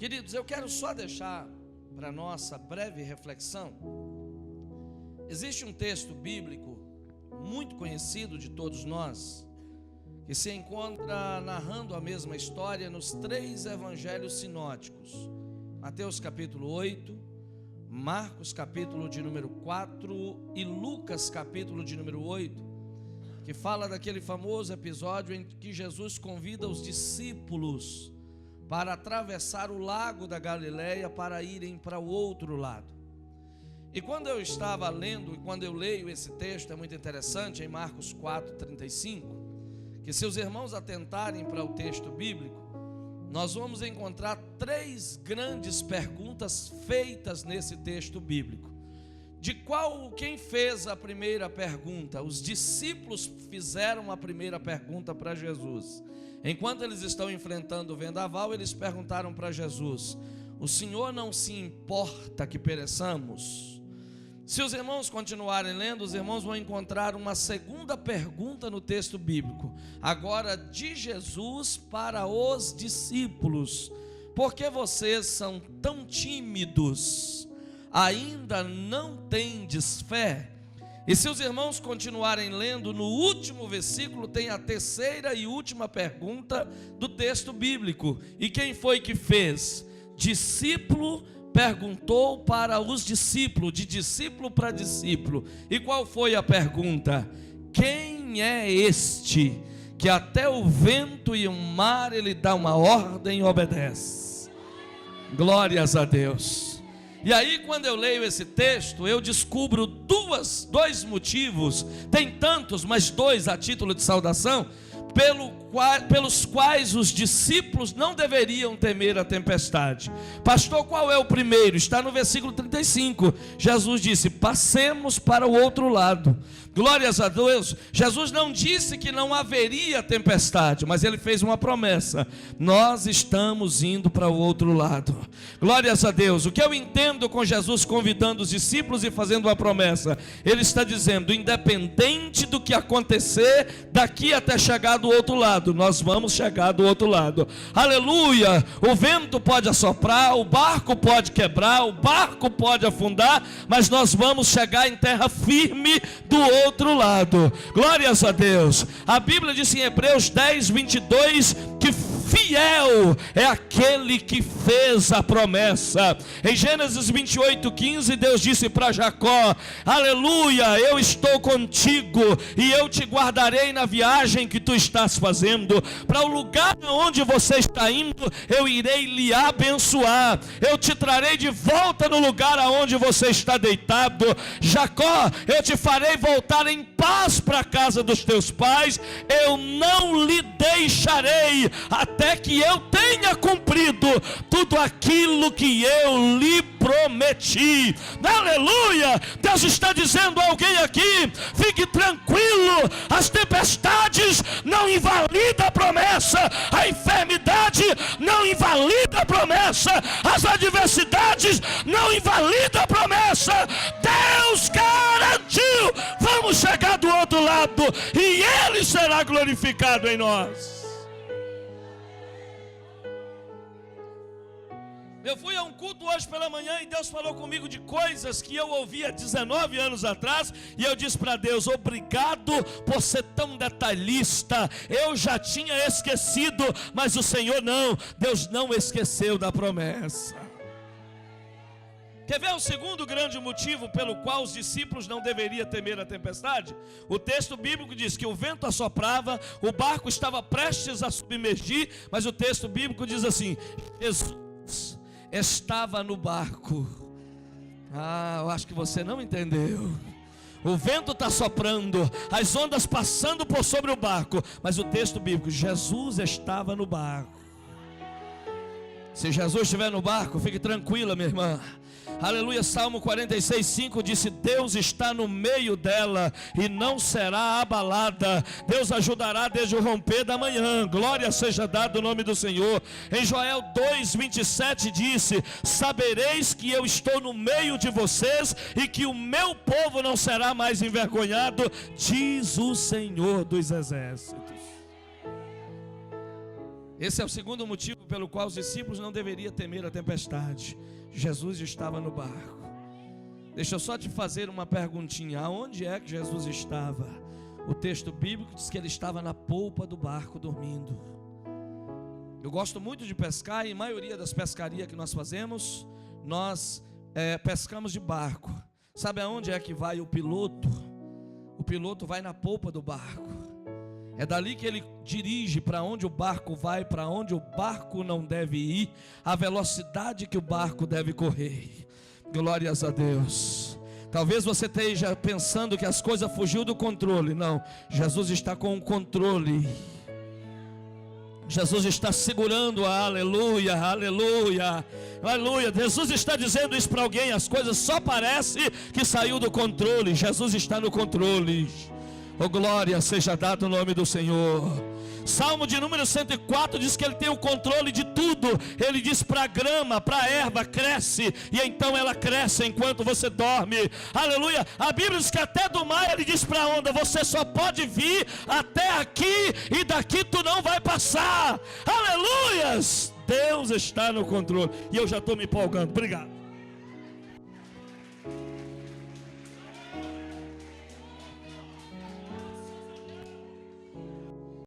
Queridos, eu quero só deixar para nossa breve reflexão. Existe um texto bíblico muito conhecido de todos nós, que se encontra narrando a mesma história nos 3 evangelhos sinóticos: Mateus capítulo 8, Marcos capítulo de número 4 e Lucas capítulo de número 8, que fala daquele famoso episódio em que Jesus convida os discípulos para atravessar o lago da Galileia para irem para o outro lado. E quando eu estava lendo, e quando eu leio esse texto, é muito interessante, em Marcos 4:35, que se os irmãos atentarem para o texto bíblico, nós vamos encontrar 3 grandes perguntas feitas nesse texto bíblico. Quem fez a primeira pergunta? Os discípulos fizeram a primeira pergunta para Jesus. Enquanto eles estão enfrentando o vendaval, eles perguntaram para Jesus: o Senhor não se importa que pereçamos? Se os irmãos continuarem lendo, os irmãos vão encontrar uma segunda pergunta no texto bíblico, agora de Jesus para os discípulos: por que vocês são tão tímidos? Ainda não tendes fé? E se os irmãos continuarem lendo, no último versículo tem a terceira e última pergunta do texto bíblico. E quem foi que fez? Discípulo perguntou para os discípulos, de discípulo para discípulo. E qual foi a pergunta? Quem é este que até o vento e o mar ele dá uma ordem e obedece? Glórias a Deus. E aí, quando eu leio esse texto, eu descubro dois motivos, tem tantos, mas 2 a título de saudação, pelos quais os discípulos não deveriam temer a tempestade. Pastor, qual é o primeiro? Está no versículo 35. Jesus disse: passemos para o outro lado. Glórias a Deus. Jesus não disse que não haveria tempestade, mas ele fez uma promessa: nós estamos indo para o outro lado. Glórias a Deus. O que eu entendo com Jesus convidando os discípulos e fazendo uma promessa? Ele está dizendo: independente do que acontecer daqui até chegar do outro lado, nós vamos chegar do outro lado. Aleluia. O vento pode assoprar, o barco pode quebrar, o barco pode afundar, mas nós vamos chegar em terra firme do outro lado. Glórias a Deus. A Bíblia diz em Hebreus 10:22 que fiel é aquele que fez a promessa. Em Gênesis 28:15, Deus disse para Jacó: aleluia, eu estou contigo e eu te guardarei na viagem que tu estás fazendo. Para o lugar onde você está indo, eu irei lhe abençoar. Eu te trarei de volta no lugar aonde você está deitado. Jacó, eu te farei voltar em paz para a casa dos teus pais. Eu não lhe deixarei até que eu tenha cumprido tudo aquilo que eu lhe prometi. Aleluia. Deus está dizendo a alguém aqui: fique tranquilo, as tempestades não invalidam a promessa, a enfermidade não invalida a promessa, as adversidades não invalidam a promessa. Deus garantiu, vamos chegar do outro lado e Ele será glorificado em nós. Eu fui a um culto hoje pela manhã e Deus falou comigo de coisas que eu ouvia 19 anos atrás, e eu disse para Deus: obrigado por ser tão detalhista. Eu já tinha esquecido, mas o Senhor não. Deus não esqueceu da promessa. Quer ver o segundo grande motivo pelo qual os discípulos não deveriam temer a tempestade? O texto bíblico diz que o vento assoprava, o barco estava prestes a submergir, mas o texto bíblico diz assim: Jesus estava no barco. Eu acho que você não entendeu. O vento está soprando, as ondas passando por sobre o barco, mas o texto bíblico: Jesus estava no barco. Se Jesus estiver no barco, fique tranquila, minha irmã. Aleluia. Salmo 46:5 disse: Deus está no meio dela e não será abalada. Deus ajudará desde o romper da manhã. Glória seja dada o nome do Senhor. Em Joel 2:27 disse: sabereis que eu estou no meio de vocês e que o meu povo não será mais envergonhado, diz o Senhor dos exércitos. Esse é o segundo motivo pelo qual os discípulos não deveriam temer a tempestade. Jesus estava no barco. Deixa eu só te fazer uma perguntinha. Aonde é que Jesus estava? O texto bíblico diz que ele estava na polpa do barco dormindo. Eu gosto muito de pescar e a maioria das pescarias que nós fazemos, nós pescamos de barco. Sabe aonde é que vai o piloto? O piloto vai na polpa do barco. É dali que ele dirige para onde o barco vai, para onde o barco não deve ir, a velocidade que o barco deve correr. Glórias a Deus. Talvez você esteja pensando que as coisas fugiu do controle. Não, Jesus está com o controle. Jesus está segurando, aleluia, aleluia, aleluia. Jesus está dizendo isso para alguém. As coisas só parece que saiu do controle. Jesus está no controle. Oh, glória seja dada o nome do Senhor. Salmo de número 104 diz que ele tem o controle de tudo. Ele diz para a grama, para a erva, cresce, e então ela cresce enquanto você dorme. Aleluia. A Bíblia diz que até do mar ele diz para a onda: você só pode vir até aqui e daqui tu não vai passar. Aleluias. Deus está no controle. E eu já estou me empolgando. Obrigado.